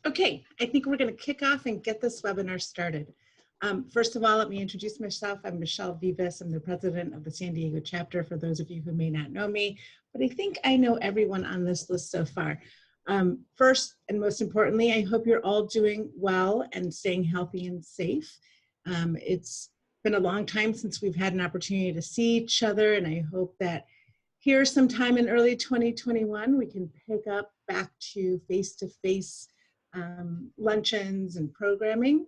Okay, I think we're going to kick off and get this webinar started. First of all, let me introduce myself. I'm Michelle Vivas. I'm the president of the San Diego chapter, for those of you who may not know me, but I think I know everyone on this list so far. First and most importantly, I hope you're all doing well and staying healthy and safe. It's been a long time since we've had an opportunity to see each other, and I hope that here sometime in early 2021, we can pick up back to face-to-face luncheons and programming.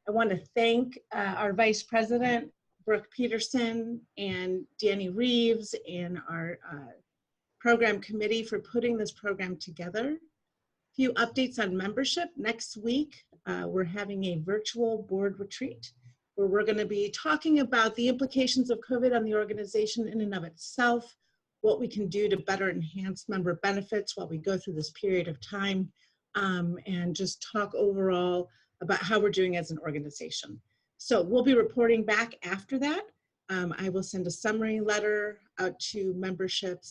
I want to thank our Vice President, Brooke Peterson, and Danny Reeves, and our program committee for putting this program together. A few updates on membership. Next week, we're having a virtual board retreat where we're going to be talking about the implications of COVID on the organization in and of itself, what we can do to better enhance member benefits while we go through this period of time, and just talk overall about how we're doing as an organization. So we'll be reporting back after that. I will send a summary letter out to membership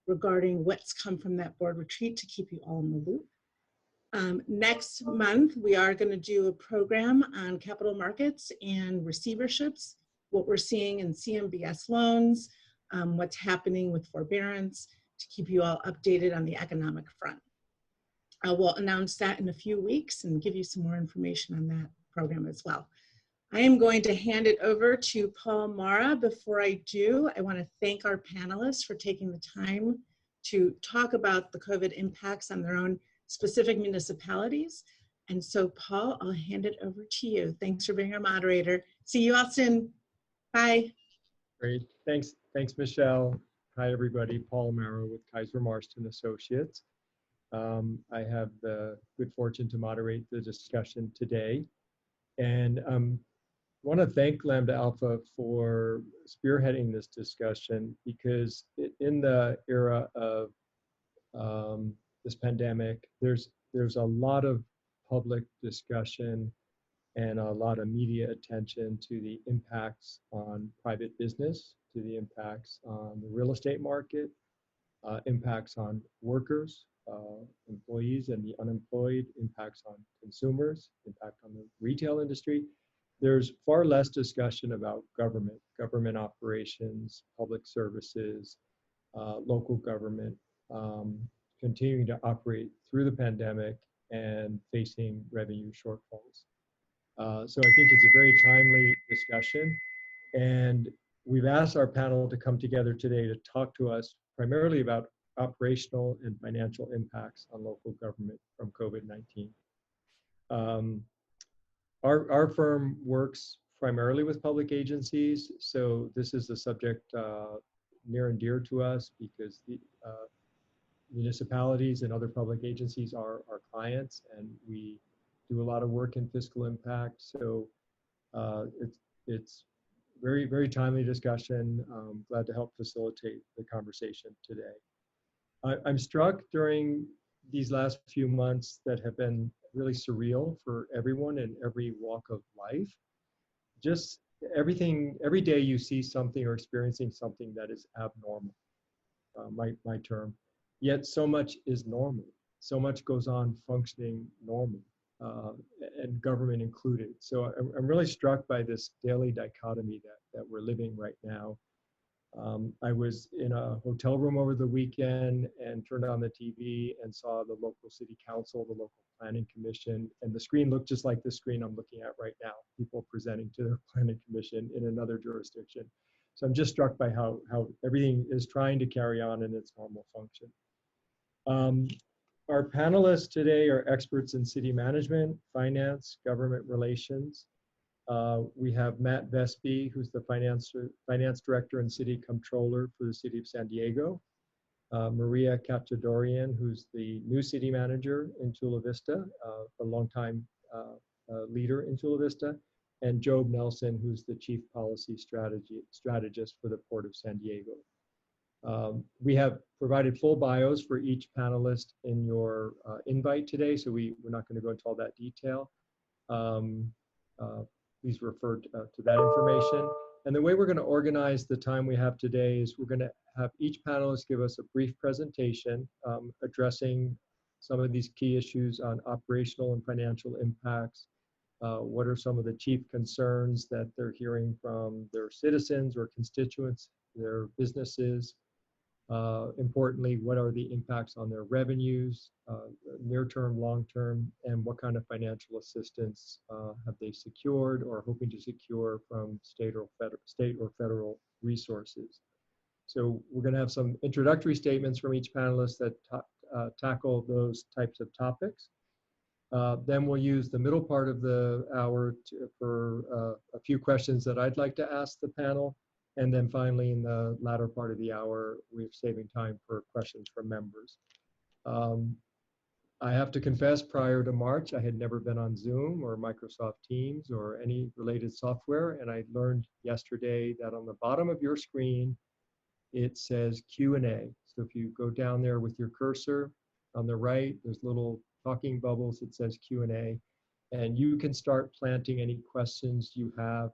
regarding what's come from that board retreat to keep you all in the loop. Next month, we are going to do a program on capital markets and receiverships, what we're seeing in CMBS loans, what's happening with forbearance, to keep you all updated on the economic front. We'll announce that in a few weeks and give you some more information on that program as well. I am going to hand it over to Paul Marra. Before I do, I want to thank our panelists for taking the time to talk about the COVID impacts on their own specific municipalities. And so, Paul, I'll hand it over to you. Thanks for being our moderator. See you all soon. Bye. Great. Thanks, Michelle. Hi, everybody. Paul Marra with Kaiser Marston Associates. I have the good fortune to moderate the discussion today. And I want to thank Lambda Alpha for spearheading this discussion, because in the era of this pandemic, there's a lot of public discussion and a lot of media attention to the impacts on private business, to the impacts on the real estate market, impacts on workers, employees and the unemployed, impacts on consumers, impact on the retail industry. There's far less discussion about government operations, public services, local government, continuing to operate through the pandemic and facing revenue shortfalls. So I think it's a very timely discussion, and we've asked our panel to come together today to talk to us primarily about operational and financial impacts on local government from COVID-19. Our firm works primarily with public agencies, so this is a subject near and dear to us, because the municipalities and other public agencies are our clients, and we do a lot of work in fiscal impact. So it's very, very timely discussion. Glad to help facilitate the conversation today. I'm struck during these last few months that have been really surreal for everyone in every walk of life. Just every day you see something or experiencing something that is abnormal, my term. Yet so much is normal. So much goes on functioning normal, and government included. So I'm really struck by this daily dichotomy that we're living right now. I was in a hotel room over the weekend and turned on the TV and saw the local city council, the local planning commission, and the screen looked just like the screen I'm looking at right now, people presenting to their planning commission in another jurisdiction. So I'm just struck by how everything is trying to carry on in its normal function. Our panelists today are experts in city management, finance, government relations. We have Matt Vespi, who's the finance director and city comptroller for the city of San Diego. Maria Kachadoorian, who's the new city manager in Chula Vista, a longtime leader in Chula Vista, and Job Nelson, who's the chief policy strategist for the Port of San Diego. We have provided full bios for each panelist in your invite today, so we're not going to go into all that detail. Please refer to that information. And the way we're going to organize the time we have today is we're going to have each panelist give us a brief presentation addressing some of these key issues on operational and financial impacts. What are some of the chief concerns that they're hearing from their citizens or constituents, their businesses? Importantly, what are the impacts on their revenues, near-term, long-term, and what kind of financial assistance have they secured or hoping to secure from state or federal resources? So we're going to have some introductory statements from each panelist that tackle those types of topics. Then we'll use the middle part of the hour for a few questions that I'd like to ask the panel. And then finally, in the latter part of the hour, we're saving time for questions from members. I have to confess, prior to March, I had never been on Zoom or Microsoft Teams or any related software. And I learned yesterday that on the bottom of your screen, it says Q&A. So if you go down there with your cursor on the right, there's little talking bubbles that says Q&A. And you can start planting any questions you have,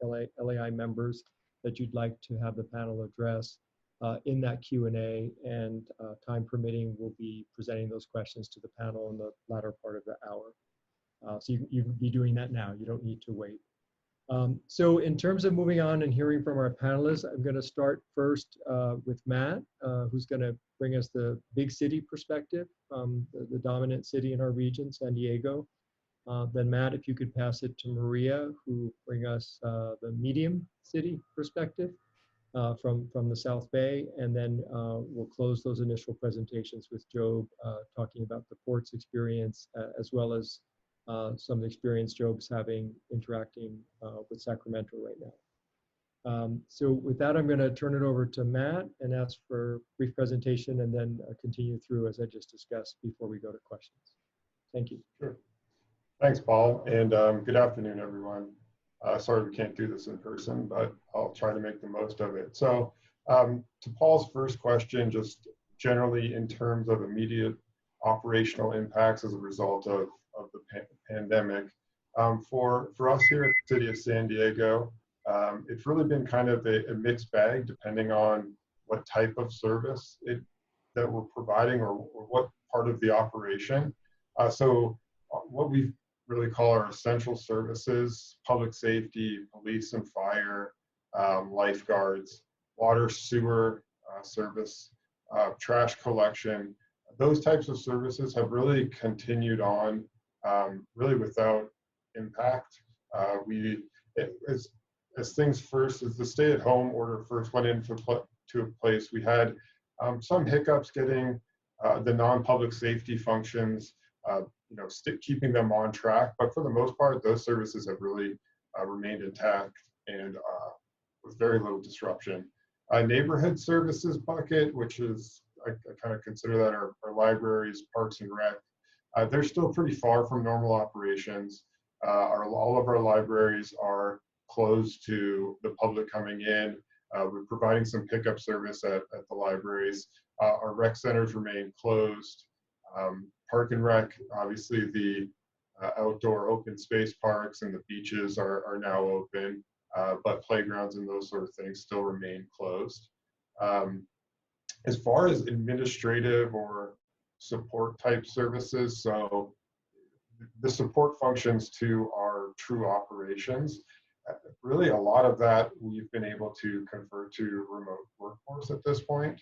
LAI members, that you'd like to have the panel address in that Q&A, and time permitting, we'll be presenting those questions to the panel in the latter part of the hour. So you can be doing that now. You don't need to wait. So in terms of moving on and hearing from our panelists, I'm going to start first with Matt, who's going to bring us the big city perspective, the dominant city in our region, San Diego. Then Matt, if you could pass it to Maria, who bring us the medium city perspective from the South Bay. And then we'll close those initial presentations with Job talking about the port's experience, as well as some of the experience Job's having interacting with Sacramento right now. So with that, I'm going to turn it over to Matt and ask for a brief presentation, and then continue through as I just discussed before we go to questions. Thank you. Sure. Thanks, Paul, and good afternoon, everyone. Sorry we can't do this in person, but I'll try to make the most of it. So to Paul's first question, just generally in terms of immediate operational impacts as a result of the pandemic, for us here at the City of San Diego, it's really been kind of a mixed bag depending on what type of service that we're providing or what part of the operation. So what we really call our essential services: public safety, police and fire, lifeguards, water, sewer service, trash collection. Those types of services have really continued on really without impact. As things first, as the stay-at-home order first went into place, we had some hiccups getting the non-public safety functions, keeping them on track. But for the most part, those services have really remained intact and with very little disruption. Neighborhood services bucket, which is, I kind of consider that our libraries, parks and rec, they're still pretty far from normal operations. All of our libraries are closed to the public coming in. We're providing some pickup service at the libraries. Our rec centers remain closed. Park and rec, obviously the outdoor open space parks and the beaches are now open, but playgrounds and those sort of things still remain closed. As far as administrative or support type services, so the support functions to our true operations, really a lot of that we've been able to convert to remote workforce at this point.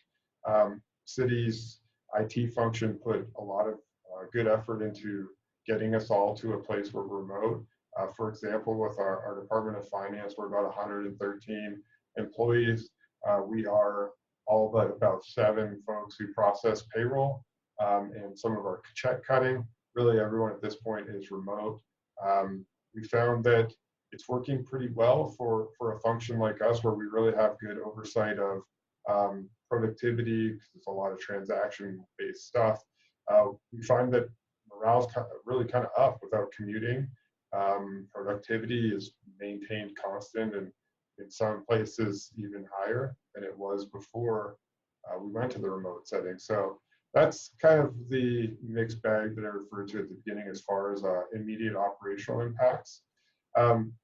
City's IT function put a lot of good effort into getting us all to a place where we're remote. For example, with our Department of Finance, we're about 113 employees. We are all but about 7 folks who process payroll and some of our check cutting. Really everyone at this point is remote. We found that it's working pretty well for a function like us, where we really have good oversight of productivity, because there's a lot of transaction-based stuff. We find that morale's really kind of up without commuting. Productivity is maintained constant, and in some places even higher than it was before we went to the remote setting. So that's kind of the mixed bag that I referred to at the beginning as far as immediate operational impacts.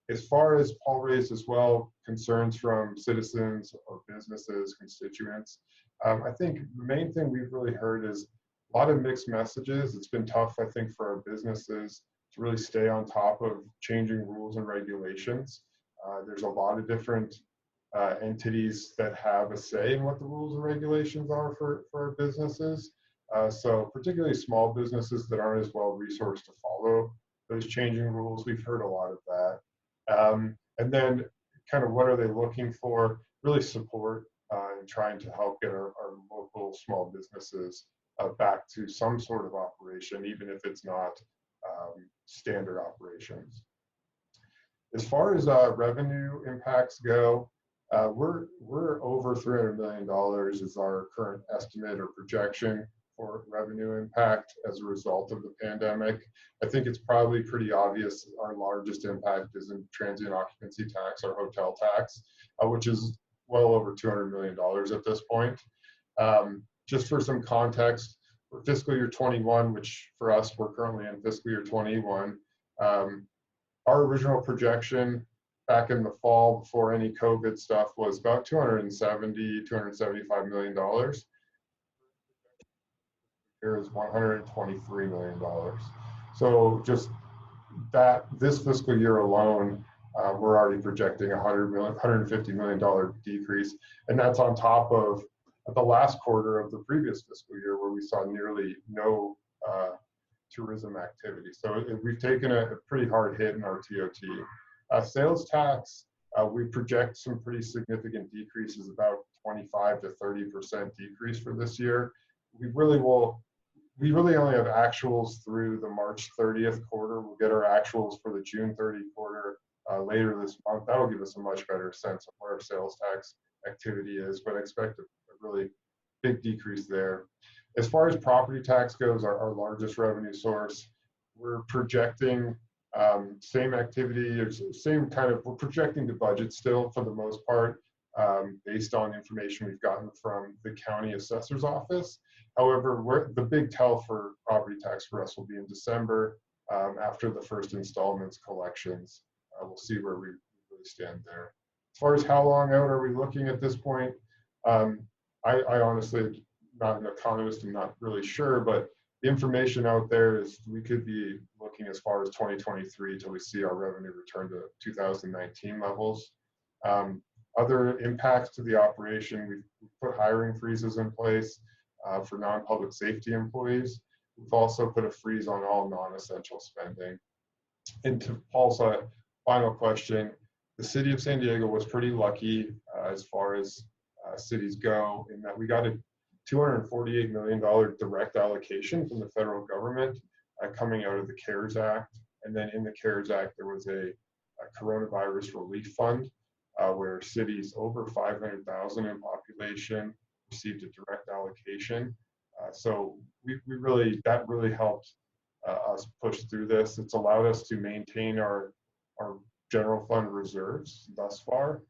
As far as Paul raised as well, concerns from citizens or businesses, constituents, I think the main thing we've really heard is a lot of mixed messages. It's been tough, I think, for our businesses to really stay on top of changing rules and regulations. There's a lot of different entities that have a say in what the rules and regulations are for our businesses. So particularly small businesses that aren't as well resourced to follow those changing rules, we've heard a lot of that. And then kind of what are they looking for? Really support in trying to help get our local small businesses back to some sort of operation, even if it's not standard operations. As far as revenue impacts go, we're over $300 million is our current estimate or projection for revenue impact as a result of the pandemic. I think it's probably pretty obvious our largest impact is in transient occupancy tax or hotel tax, which is well over $200 million at this point. Just for some context, for fiscal year 21, which for us, we're currently in fiscal year 21, our original projection back in the fall before any COVID stuff was about $275 million. Here is $123 million. So just that this fiscal year alone, we're already projecting $150 million decrease. And that's on top of the last quarter of the previous fiscal year where we saw nearly no tourism activity. So we've taken a pretty hard hit in our TOT. Sales tax, we project some pretty significant decreases, about 25 to 30% decrease for this year. We really only have actuals through the March 30th quarter. We'll get our actuals for the June 30 quarter later this month. That'll give us a much better sense of where our sales tax activity is, but I expect a really big decrease there. As far as property tax goes, our largest revenue source, we're projecting same activity, or same kind of, we're projecting the budget still for the most part, based on information we've gotten from the county assessor's office. However, the big tell for property tax for us will be in December after the first installments collections. We'll see where we really stand there. As far as how long out are we looking at this point, I honestly, not an economist, I'm not really sure, but the information out there is we could be looking as far as 2023 till we see our revenue return to 2019 levels. Other impacts to the operation, we've put hiring freezes in place for non-public safety employees. We've also put a freeze on all non-essential spending. And to Paul's final question, the city of San Diego was pretty lucky as far as cities go in that we got a $248 million direct allocation from the federal government coming out of the CARES Act. And then in the CARES Act, there was a coronavirus relief fund where cities over 500,000 in population received a direct allocation. So that really helped us push through this. It's allowed us to maintain our general fund reserves thus far.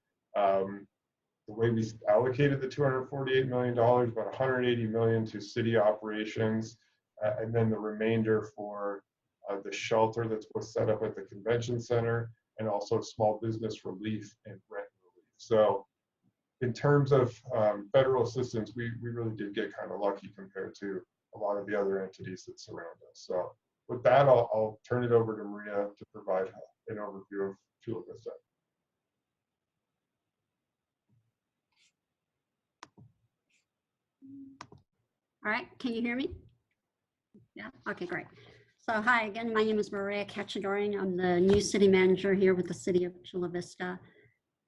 The way we allocated the $248 million, about $180 million to city operations, and then the remainder for the shelter that was set up at the convention center, and also small business relief and rent relief. So in terms of federal assistance, we really did get kind of lucky compared to a lot of the other entities that surround us. So with that, I'll turn it over to Maria to provide an overview of Chula Vista. All right, can you hear me? Yeah, okay, great. So hi again, my name is Marra Kachadoorian. I'm the new city manager here with the city of Chula Vista.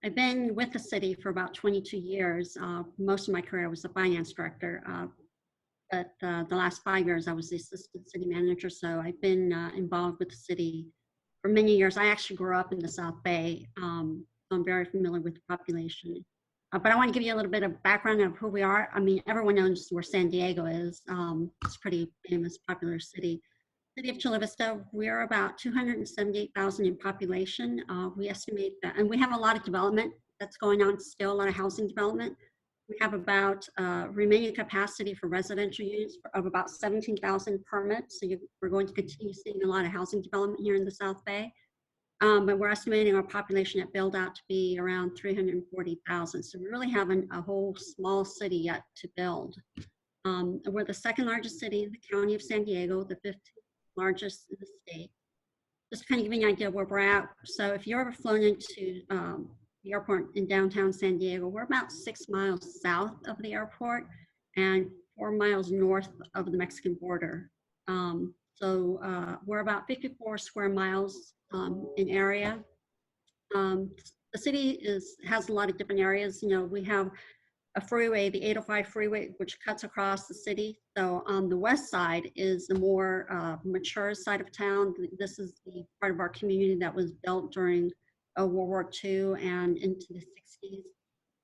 I've been with the city for about 22 years. Most of my career was a finance director, but the last 5 years I was the assistant city manager. So I've been involved with the city for many years. I actually grew up in the South Bay, so I'm very familiar with the population. But I want to give you a little bit of background of who we are. I mean, everyone knows where San Diego is. It's a pretty famous, popular city. City of Chula Vista, we're about 278,000 in population. We estimate that, and we have a lot of development that's going on still, a lot of housing development. We have about remaining capacity for residential units of about 17,000 permits. So we're going to continue seeing a lot of housing development here in the South Bay. But we're estimating our population at build out to be around 340,000. So we really have a whole small city yet to build. We're the second largest city in the county of San Diego, the 15th largest in the state. Just to kind of give you an idea of where we're at. So if you're ever flown into the airport in downtown San Diego, we're about 6 miles south of the airport and 4 miles north of the Mexican border. We're about 54 square miles in area. The city has a lot of different areas. You know, we have a freeway, the 805 freeway, which cuts across the city. So on the west side is the more mature side of town. This is the part of our community that was built during World War II and into the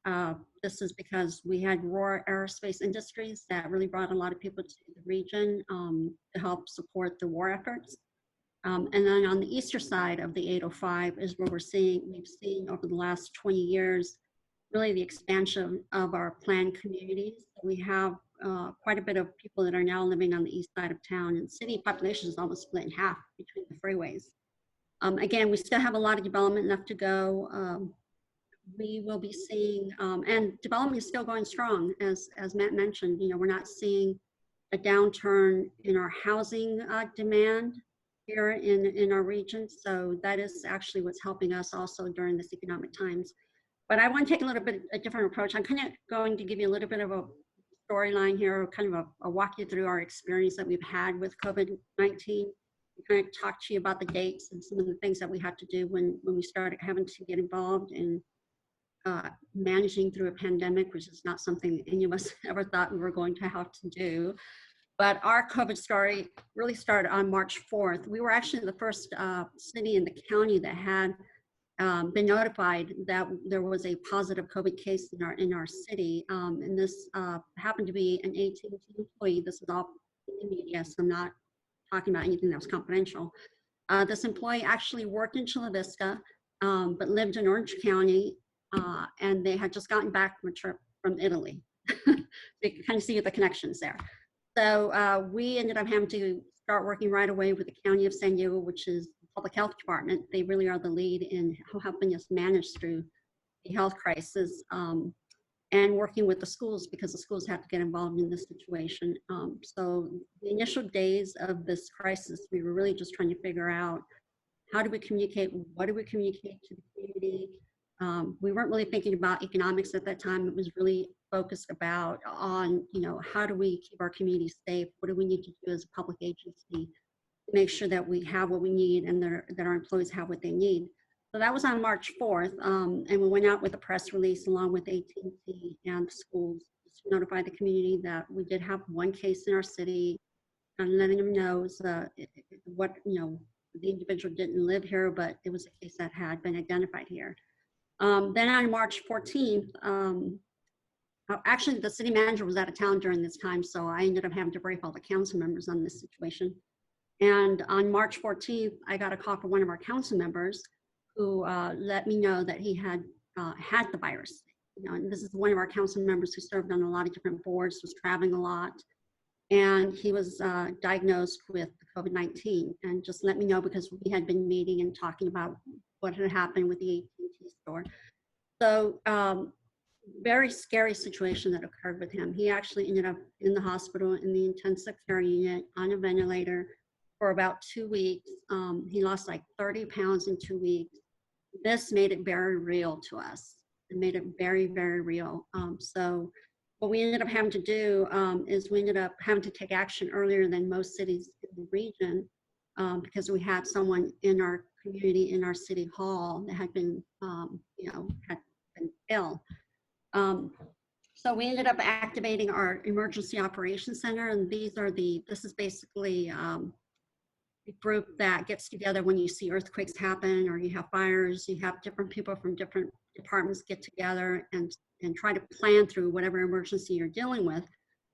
60s. This is because we had Roar Aerospace Industries that really brought a lot of people to the region to help support the war efforts. And then on the eastern side of the 805 is where we've seen over the last 20 years, really the expansion of our planned communities. We have quite a bit of people that are now living on the east side of town, and city population is almost split in half between the freeways. Again, we still have a lot of development left to go. We will be seeing, and development is still going strong, as Matt mentioned. You know, we're not seeing a downturn in our housing demand here in our region. So that is actually what's helping us also during this economic times. But I want to take a little bit a different approach. I'm kind of going to give you a little bit of a storyline here, kind of a walk you through our experience that we've had with COVID-19. Kind of talk to you about the dates and some of the things that we had to do when we started having to get involved in managing through a pandemic, which is not something any of us ever thought we were going to have to do. But our COVID story really started on March 4th. We were actually the first city in the county that had been notified that there was a positive COVID case in our city. And this happened to be an AT&T employee. This is all in the media, so I'm not talking about anything that was confidential. This employee actually worked in Chula Vista, but lived in Orange County, and they had just gotten back from a trip from Italy. You can kind of see the connections there. So we ended up having to start working right away with the County of San Diego, which is the Public Health Department. They really are the lead in helping us manage through the health crisis, and working with the schools, because the schools have to get involved in this situation. So the initial days of this crisis, we were really just trying to figure out, how do we communicate? What do we communicate to the community? We weren't really thinking about economics at that time. It was really focused on, you know, how do we keep our community safe? What do we need to do as a public agency to make sure that we have what we need and that our employees have what they need? So that was on March 4th, and we went out with a press release along with AT&T and the schools to notify the community that we did have one case in our city, and letting them know what, you know, the individual didn't live here, but it was a case that had been identified here. Then on March 14th, actually the city manager was out of town during this time, so I ended up having to brief all the council members on this situation. And on March 14th, I got a call from one of our council members who let me know that he had had the virus. You know, and this is one of our council members who served on a lot of different boards, was traveling a lot, and he was diagnosed with COVID-19. And just let me know, because we had been meeting and talking about what had happened with the AT&T store. So very scary situation that occurred with him. He actually ended up in the hospital in the intensive care unit on a ventilator for about 2 weeks. He lost like 30 pounds in 2 weeks. This made it very real to us. It made it very, very real. So what we ended up having to do is we ended up having to take action earlier than most cities in the region, because we had someone in our community, in our city hall, that had been, you know, had been ill. So we ended up activating our emergency operations center, and this is basically a group that gets together when you see earthquakes happen or you have fires. You have different people from different departments get together and try to plan through whatever emergency you're dealing with.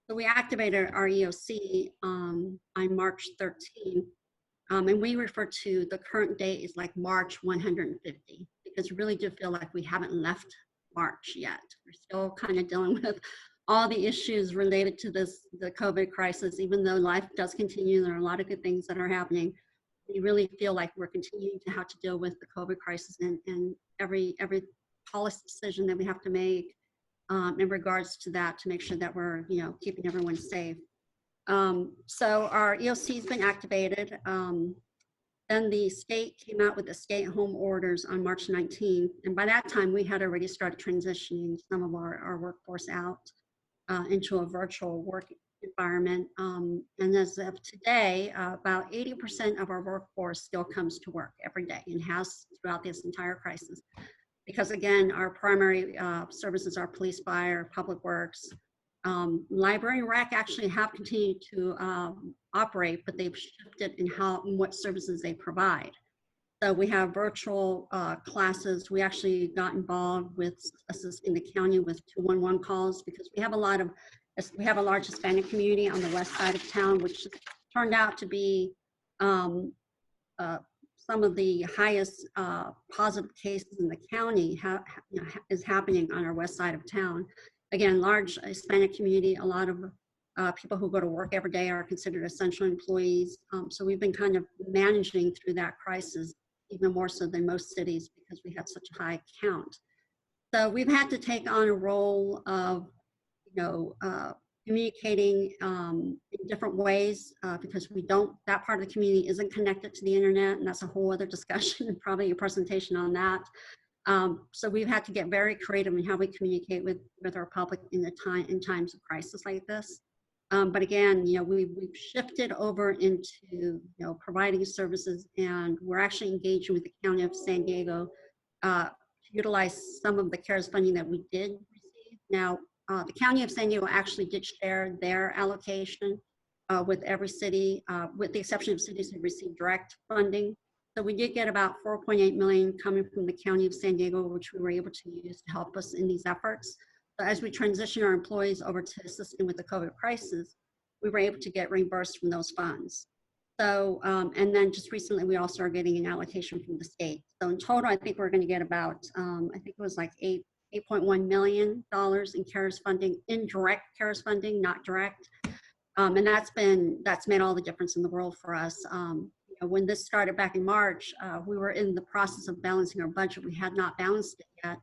So we activated our EOC on March 13th, and we refer to the current date as like March 150, because we really do feel like we haven't left March yet. We're still kind of dealing with all the issues related to the COVID crisis. Even though life does continue, there are a lot of good things that are happening. We really feel like we're continuing to have to deal with the COVID crisis, and every policy decision that we have to make in regards to that, to make sure that we're, keeping everyone safe. So our EOC has been activated. Then the state came out with the stay-at-home orders on March 19th. And by that time, we had already started transitioning some of our workforce out into a virtual work environment. And as of today, about 80% of our workforce still comes to work every day and has throughout this entire crisis. Because again, our primary services are police, fire, public works. Library and rec actually have continued to operate, but they've shifted in what services they provide. So we have virtual classes. We actually got involved with assisting the county with 211 calls because we have a large Hispanic community on the west side of town, which turned out to be some of the highest positive cases in the county is happening on our west side of town. Again, large Hispanic community, a lot of people who go to work every day are considered essential employees. So we've been kind of managing through that crisis, even more so than most cities because we have such a high count. So we've had to take on a role of, communicating in different ways because that part of the community isn't connected to the internet, and that's a whole other discussion and probably a presentation on that. So we've had to get very creative in how we communicate with our public in times of crisis like this. But again, we've shifted over into providing services, and we're actually engaging with the County of San Diego to utilize some of the CARES funding that we did receive. Now, the County of San Diego actually did share their allocation with every city, with the exception of cities who received direct funding. So we did get about $4.8 million coming from the County of San Diego, which we were able to use to help us in these efforts. So as we transition our employees over to assisting with the COVID crisis, we were able to get reimbursed from those funds. So, and then just recently, we also are getting an allocation from the state. So in total, I think we're going to get about, I think it was like $8.1 million in CARES funding, indirect CARES funding, not direct. And that's made all the difference in the world for us. When this started back in March, we were in the process of balancing our budget. We had not balanced it yet.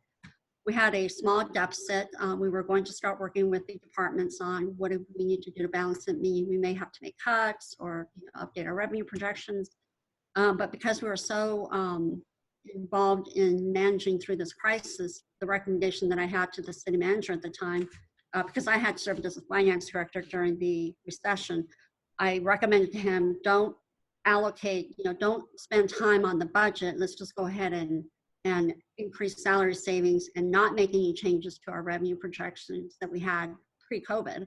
We had a small deficit. We were going to start working with the departments on what do we need to do to balance it, meaning we may have to make cuts or update our revenue projections. But because we were so involved in managing through this crisis, the recommendation that I had to the city manager at the time, because I had served as a finance director during the recession, I recommended to him, don't allocate, don't spend time on the budget. Let's just go ahead and increase salary savings and not make any changes to our revenue projections that we had pre-COVID.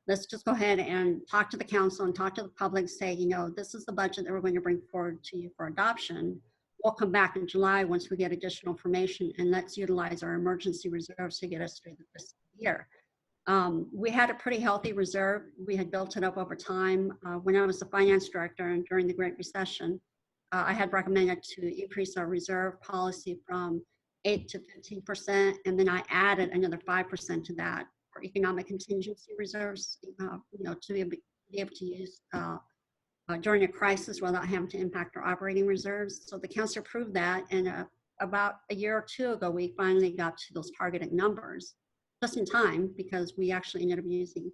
Let's just go ahead and talk to the council and talk to the public, say, this is the budget that we're going to bring forward to you for adoption. We'll come back in July once we get additional information, and let's utilize our emergency reserves to get us through this year. We had a pretty healthy reserve. We had built it up over time. When I was the finance director and during the Great Recession, I had recommended to increase our reserve policy from 8 to 15%, and then I added another 5% to that for economic contingency reserves, to be able to use during a crisis without having to impact our operating reserves. So the council approved that, and about a year or two ago, we finally got to those targeted numbers, just in time, because we actually ended up using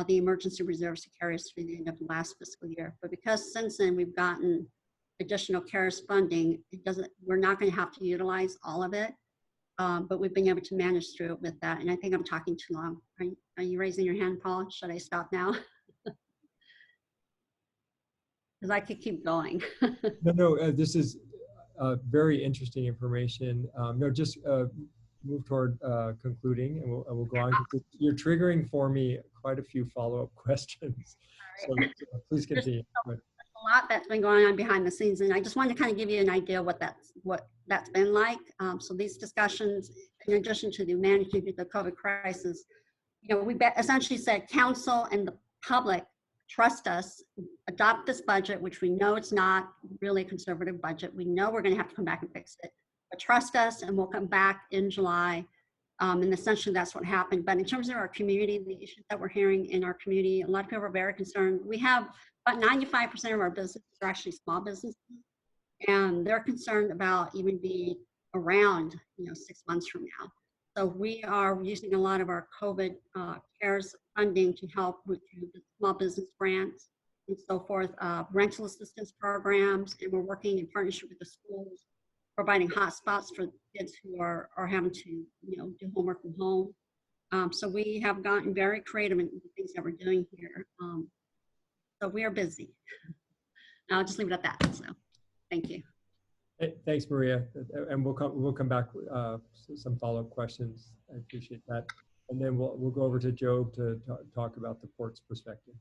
the emergency reserves to carry us through the end of the last fiscal year. But because since then we've gotten additional CARES funding, we're not going to have to utilize all of it, but we've been able to manage through it with that. And I think I'm talking too long. Are you raising your hand, Paul? Should I stop now? Because I could keep going. No, this is very interesting information. Just move toward concluding, and we'll go on. You're triggering for me quite a few follow-up questions. So please continue. There's a lot that's been going on behind the scenes, and I just wanted to kind of give you an idea what that's been like. So these discussions, in addition to the managing the COVID crisis, we essentially said council and the public trust us, adopt this budget, which we know it's not really a conservative budget. We know we're going to have to come back and fix it, but trust us and we'll come back in July. And essentially that's what happened. But in terms of our community, the issues that we're hearing in our community, a lot of people are very concerned. We have about 95% of our businesses are actually small businesses, and they're concerned about even being around, 6 months from now. So we are using a lot of our COVID CARES funding to help with the small business grants and so forth, rental assistance programs, and we're working in partnership with the schools, providing hotspots for kids who are having to, do homework from home. So we have gotten very creative in the things that we're doing here. So we are busy. I'll just leave it at that. So thank you. Hey, thanks, Maria. And we'll come back with some follow-up questions. I appreciate that. And then we'll go over to Job to talk about the port's perspective.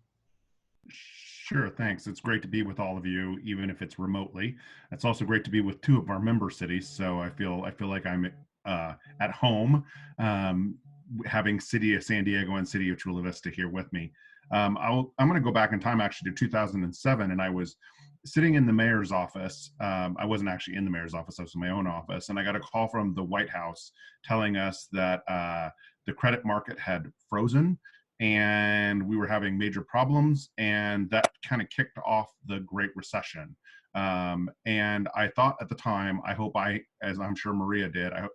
Sure, thanks. It's great to be with all of you, even if it's remotely. It's also great to be with two of our member cities. So I feel like I'm at home, having City of San Diego and City of Chula Vista here with me. I'm going to go back in time actually to 2007, and I was sitting in the mayor's office. I wasn't actually in the mayor's office, I was in my own office, and I got a call from the White House telling us that the credit market had frozen and we were having major problems, and that kind of kicked off the Great Recession. And I thought at the time, as I'm sure Maria did, I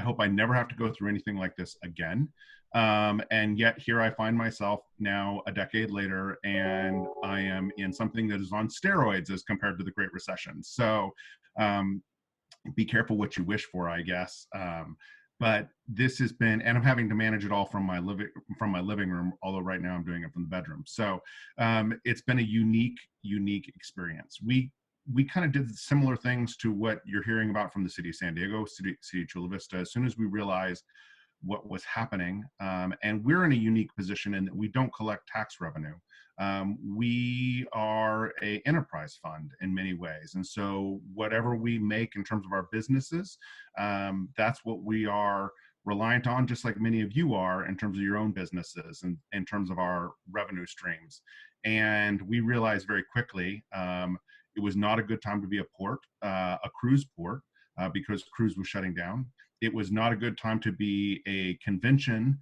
hope I never have to go through anything like this again. And yet here I find myself now a decade later, and I am in something that is on steroids as compared to the Great Recession. So be careful what you wish for, I guess. But this has been, and I'm having to manage it all from my living room, although right now I'm doing it from the bedroom. So it's been a unique experience. We kind of did similar things to what you're hearing about from the City of San Diego, City of Chula Vista. As soon as we realized what was happening, and we're in a unique position in that we don't collect tax revenue. We are an enterprise fund in many ways. And so whatever we make in terms of our businesses, that's what we are reliant on, just like many of you are in terms of your own businesses and in terms of our revenue streams. And we realized very quickly it was not a good time to be a cruise port, because cruise was shutting down. It was not a good time to be a convention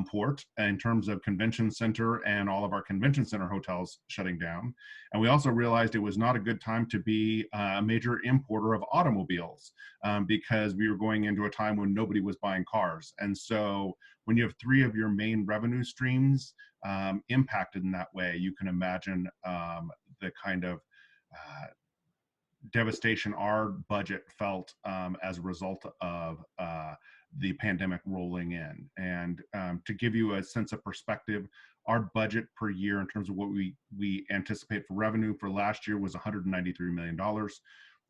port in terms of convention center and all of our convention center hotels shutting down. And we also realized it was not a good time to be a major importer of automobiles, because we were going into a time when nobody was buying cars. And so when you have three of your main revenue streams impacted in that way, you can imagine the kind of devastation our budget felt as a result of the pandemic rolling in. And to give you a sense of perspective, our budget per year in terms of what we anticipate for revenue for last year was $193 million.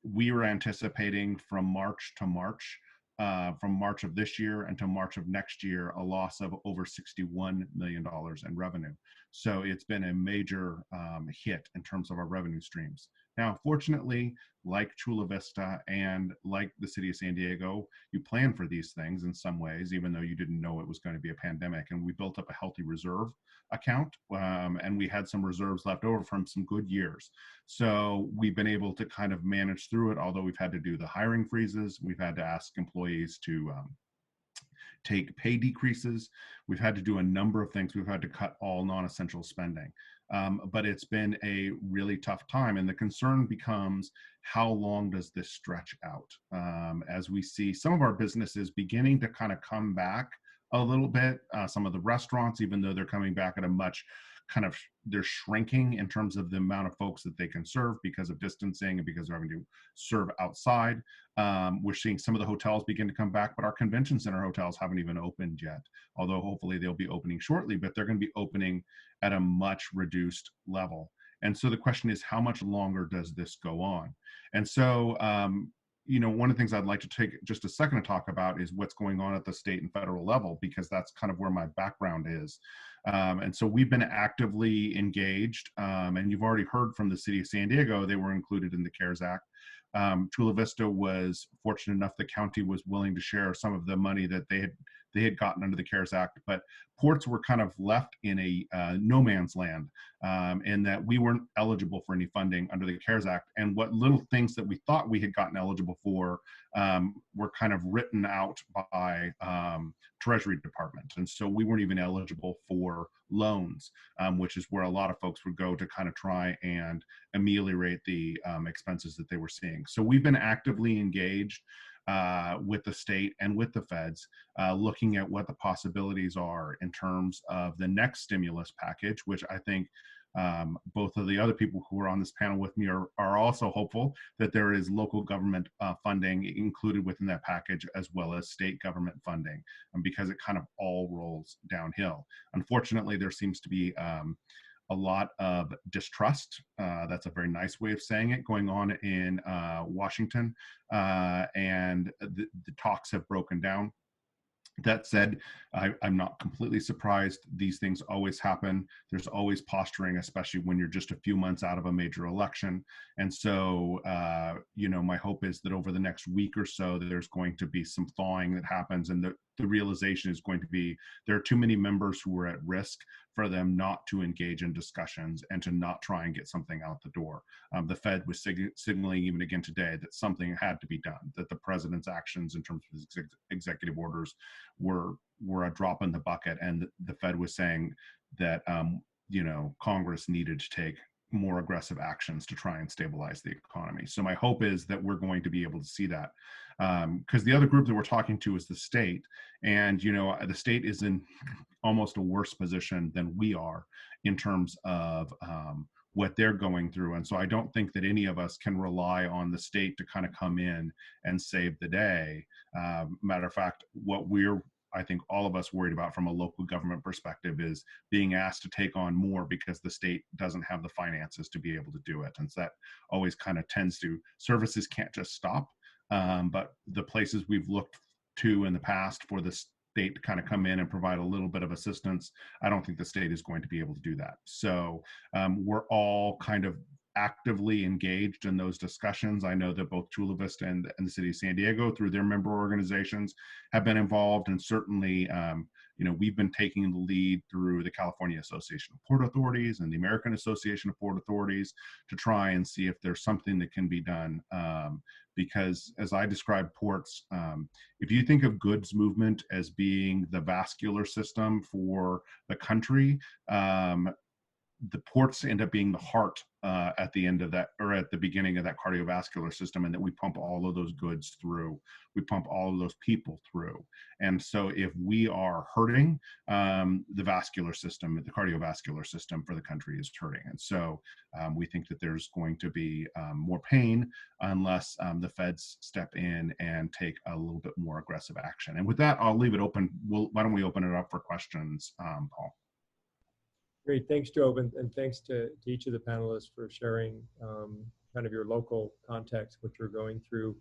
We were anticipating from March to March, from March of this year until March of next year, a loss of over $61 million in revenue. So it's been a major hit in terms of our revenue streams. Now, fortunately, like Chula Vista and like the City of San Diego, you plan for these things in some ways, even though you didn't know it was going to be a pandemic. And we built up a healthy reserve account, and we had some reserves left over from some good years. So we've been able to kind of manage through it, although we've had to do the hiring freezes. We've had to ask employees to take pay decreases. We've had to do a number of things. We've had to cut all non-essential spending. But it's been a really tough time. And the concern becomes, how long does this stretch out? As we see some of our businesses beginning to kind of come back a little bit, some of the restaurants, even though they're coming back at a much they're shrinking in terms of the amount of folks that they can serve because of distancing and because they're having to serve outside. We're seeing some of the hotels begin to come back, but our convention center hotels haven't even opened yet, although hopefully they'll be opening shortly, but they're going to be opening at a much reduced level. And so the question is, how much longer does this go on? And so, one of the things I'd like to take just a second to talk about is what's going on at the state and federal level, because that's kind of where my background is. And so we've been actively engaged, and you've already heard from the City of San Diego, they were included in the CARES Act. Chula Vista was fortunate enough the county was willing to share some of the money that they had gotten under the CARES Act, but ports were kind of left in a no man's land, in that we weren't eligible for any funding under the CARES Act. And what little things that we thought we had gotten eligible for were kind of written out by Treasury Department. And so we weren't even eligible for loans, which is where a lot of folks would go to kind of try and ameliorate the expenses that they were seeing. So we've been actively engaged with the state and with the feds, looking at what the possibilities are in terms of the next stimulus package, which I think both of the other people who are on this panel with me are also hopeful that there is local government funding included within that package, as well as state government funding, because it kind of all rolls downhill. Unfortunately, there seems to be a lot of distrust, that's a very nice way of saying it, going on in Washington, and the talks have broken down. That said, I'm not completely surprised. These things always happen. There's always posturing, especially when you're just a few months out of a major election. And so, you know, my hope is that over the next week or so, there's going to be some thawing that happens, and the realization is going to be there are too many members who are at risk for them not to engage in discussions and to not try and get something out the door. The Fed was signaling even again today that something had to be done, that the president's actions in terms of his executive orders were a drop in the bucket, and the Fed was saying that you know, Congress needed to take more aggressive actions to try and stabilize the economy. So my hope is that we're going to be able to see that, because the other group that we're talking to is the state, and you know, the state is in almost a worse position than we are in terms of what they're going through. And so I don't think that any of us can rely on the state to kind of come in and save the day. Matter of fact, what I think all of us worried about from a local government perspective is being asked to take on more because the state doesn't have the finances to be able to do it. And so that always kind of tends to, services can't just stop, but the places we've looked to in the past for the state to kind of come in and provide a little bit of assistance, I don't think the state is going to be able to do that. So we're all kind of actively engaged in those discussions. I know that both Chula Vista and the city of San Diego, through their member organizations, have been involved, and certainly you know, we've been taking the lead through the California Association of Port Authorities and the American Association of Port Authorities to try and see if there's something that can be done, because as I describe ports, if you think of goods movement as being the vascular system for the country, the ports end up being the heart at the end of that, or at the beginning of that cardiovascular system, and that we pump all of those goods through, we pump all of those people through. And so if we are hurting, the vascular system, the cardiovascular system for the country is hurting. And so we think that there's going to be more pain unless the feds step in and take a little bit more aggressive action. And with that, I'll leave it open. Why don't we open it up for questions, Paul? Great, thanks, Job, and thanks to each of the panelists for sharing kind of your local context, what you're going through.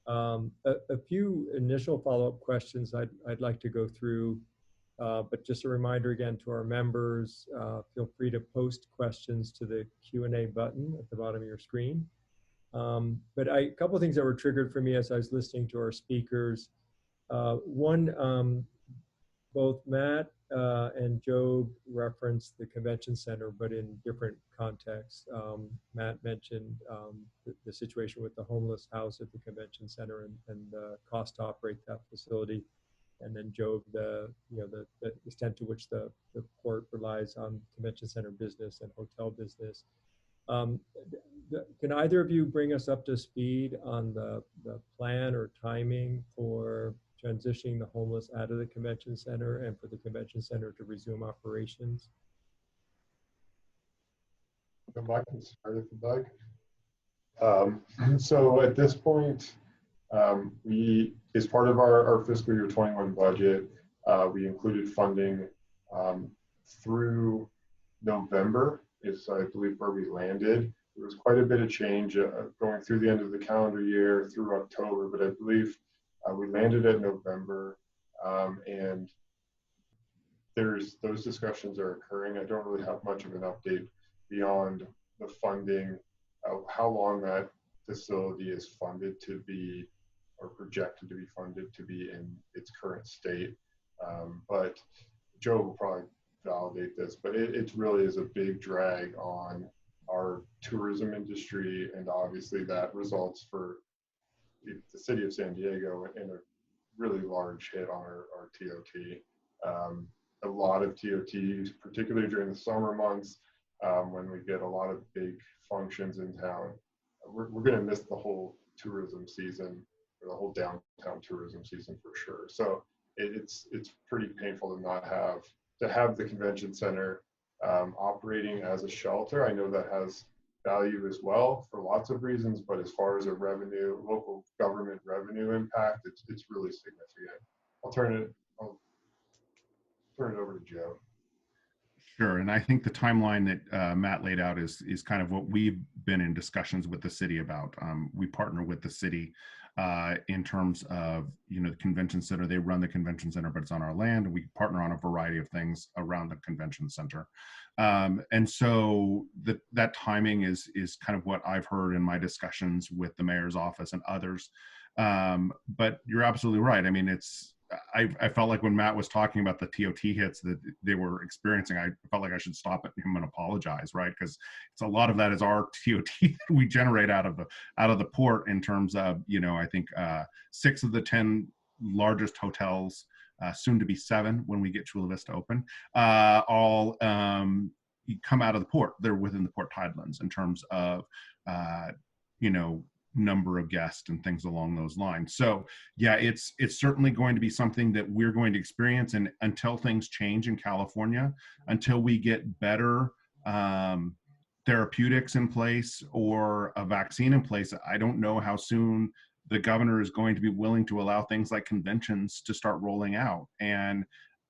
A few initial follow-up questions I'd like to go through, but just a reminder again to our members, feel free to post questions to the Q&A button at the bottom of your screen. But a couple of things that were triggered for me as I was listening to our speakers. One, both Matt and Job referenced the convention center, but in different contexts. Matt mentioned the situation with the homeless house at the convention center and the cost to operate that facility. And then Job, the extent to which the port relies on convention center business and hotel business. Can either of you bring us up to speed on the plan or timing for transitioning the homeless out of the convention center and for the convention center to resume operations? I can start if you'd like. So at this point, we, as part of our fiscal year 21 budget, we included funding through November is, I believe, where we landed. There was quite a bit of change going through the end of the calendar year through October, but I believe we landed at November, and those discussions are occurring. I don't really have much of an update beyond the funding, how long that facility is funded to be, or projected to be funded to be in its current state. But Joe will probably validate this, but it really is a big drag on our tourism industry, and obviously that results for the city of San Diego in a really large hit on our TOT. A lot of TOTs, particularly during the summer months, when we get a lot of big functions in town, we're going to miss the whole tourism season for the whole downtown tourism season for sure. So it's pretty painful to not have the convention center operating as a shelter. I know that has value as well for lots of reasons, but as far as a local government revenue impact, it's really significant. I'll turn it over to Joe. Sure, and I think the timeline that Matt laid out is kind of what we've been in discussions with the city about. We partner with the city in terms of, the convention center. They run the convention center, but it's on our land, and we partner on a variety of things around the convention center. And so that timing is kind of what I've heard in my discussions with the mayor's office and others. But you're absolutely right. I mean, I felt like when Matt was talking about the TOT hits that they were experiencing, I felt like I should stop him and apologize, right? Because it's a lot of that is our TOT that we generate out of the port in terms of, I think 6 of the 10 largest hotels, soon to be 7 when we get Chula Vista open, all come out of the port. They're within the port tidelands in terms of, number of guests and things along those lines. So yeah, it's certainly going to be something that we're going to experience, and until things change in California, until we get better therapeutics in place or a vaccine in place, I don't know how soon the governor is going to be willing to allow things like conventions to start rolling out. And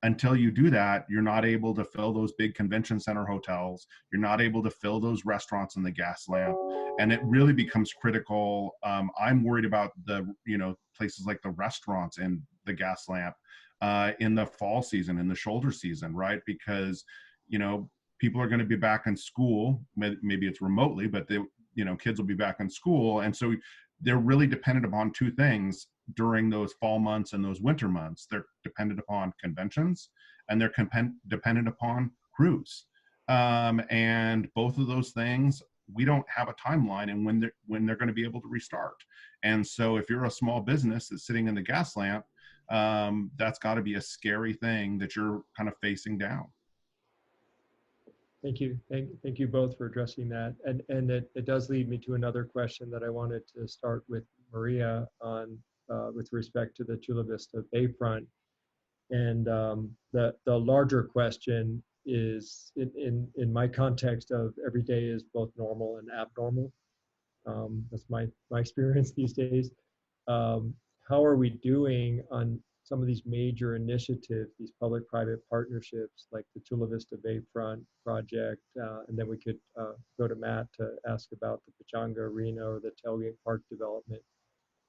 until you do that, you're not able to fill those big convention center hotels. You're not able to fill those restaurants in the gas lamp. And it really becomes critical. I'm worried about the, places like the restaurants and the gas lamp in the fall season, in the shoulder season, right? Because, people are going to be back in school. Maybe it's remotely, but kids will be back in school. And so they're really dependent upon 2 things during those fall months and those winter months. They're dependent upon conventions, and they're dependent upon cruise. And both of those things, we don't have a timeline and when they're going to be able to restart. And so if you're a small business that's sitting in the gas lamp, that's got to be a scary thing that you're kind of facing down. Thank you. Thank you both for addressing that. And it does lead me to another question that I wanted to start with Maria on with respect to the Chula Vista Bayfront. And the larger question is, in my context of every day is both normal and abnormal. That's my experience these days. How are we doing on some of these major initiatives, these public-private partnerships like the Chula Vista Bayfront project, and then we could go to Matt to ask about the Pechanga Arena or the Tailgate Park development.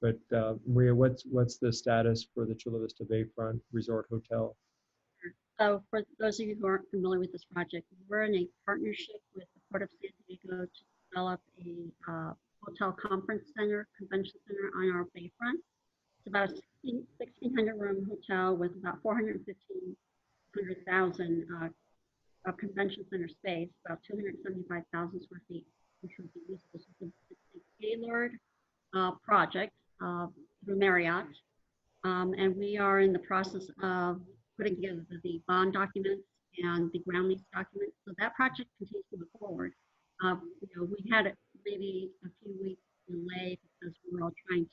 But Maria, what's the status for the Chula Vista Bayfront Resort Hotel? So for those of you who aren't familiar with this project, we're in a partnership with the Port of San Diego to develop a hotel conference center, convention center on our bayfront. It's about a 1,600 room hotel with about 400,000 of convention center space, about 275,000 square feet, which would be usable. So it's a tailored project through Marriott. And we are in the process of putting together the bond documents and the ground lease documents. So that project continues to move forward. We had maybe a few weeks delay because we were all trying to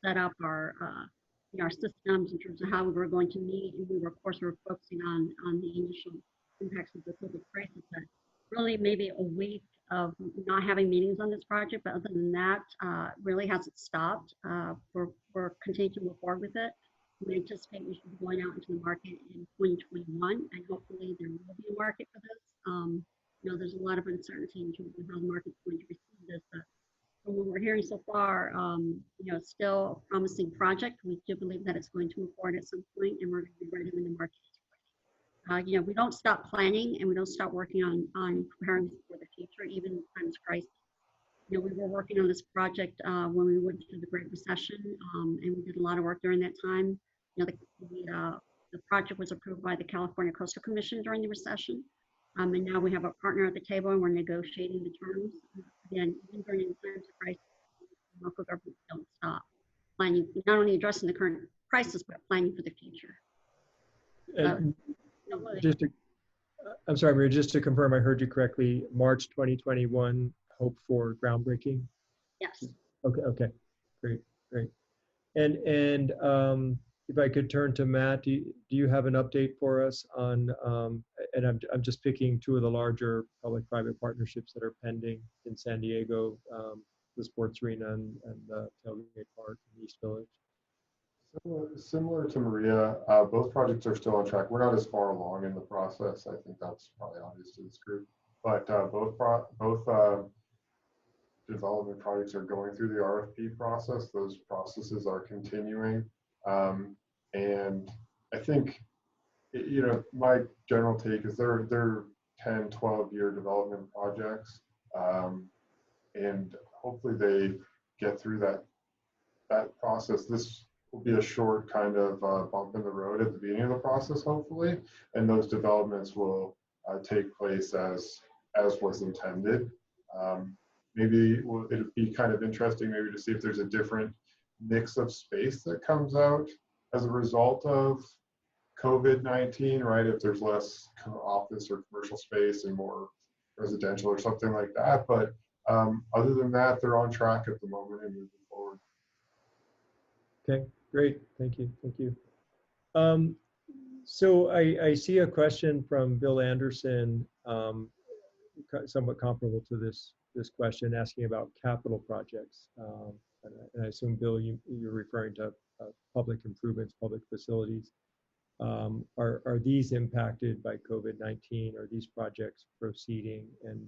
set up our systems in terms of how we were going to meet, and we were focusing on the initial impacts of the COVID crisis. But really, maybe a week of not having meetings on this project, but other than that, really hasn't stopped. We're continuing to move forward with it. We anticipate we should be going out into the market in 2021, and hopefully there will be a market for this. There's a lot of uncertainty in terms of how the market's going to receive this, but from what we're hearing so far, it's still a promising project. We do believe that it's going to move forward at some point, and we're going to be ready when the market is ready. We don't stop planning, and we don't stop working on preparing for the future, even in times of crisis. We were working on this project when we went through the Great Recession, and we did a lot of work during that time. The project was approved by the California Coastal Commission during the recession, and now we have a partner at the table, and we're negotiating the terms. Again, even during times of crisis, local governments don't stop planning, not only addressing the current crisis, but planning for the future. I'm sorry, Maria, just to confirm I heard you correctly, March 2021, hope for groundbreaking? Yes. Okay, great. And if I could turn to Matt, do you have an update for us on, and I'm just picking two of the larger public-private partnerships that are pending in San Diego, the sports arena and the tailgate park in East Village. Similar to Maria, both projects are still on track. We're not as far along in the process. I think that's probably obvious to this group, but both development projects are going through the RFP process. Those processes are continuing. And I think, you know, my general take is they're 10, 12-year development projects. And hopefully they get through that process. This will be a short kind of bump in the road at the beginning of the process, hopefully. And those developments will take place as was intended. Maybe it'd be kind of interesting maybe to see if there's a different mix of space that comes out as a result of COVID-19, right? If there's less office or commercial space and more residential or something like that. But other than that, they're on track at the moment and moving forward. Okay, great. Thank you. Thank you. So I see a question from Bill Anderson, somewhat comparable to this question, asking about capital projects. And I assume, Bill, you're referring to public improvements, public facilities. Are these impacted by COVID-19? Are these projects proceeding? And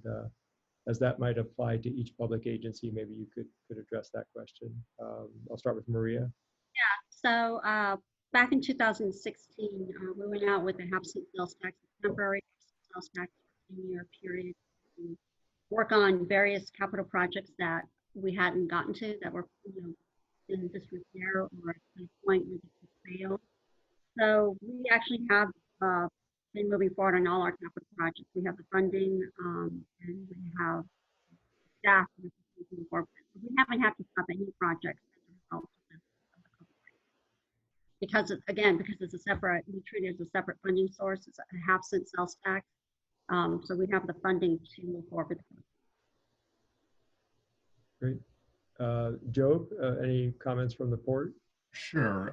as that might apply to each public agency, maybe you could address that question. I'll start with Maria. Yeah, so back in 2016, we went out with a absent sales tax, temporary sales tax for a 10-year period to work on various capital projects that we hadn't gotten to, that were, you know, in disrepair or at the point where they could fail. So we actually have been moving forward on all our capital projects. We have the funding and we have staff moving forward. We haven't had to stop any projects as a result of this. Because because it's a separate, we treat it as a separate funding source. It's a half-cent sales tax. So we have the funding to move forward with it. Great. Joe, any comments from the port? Sure.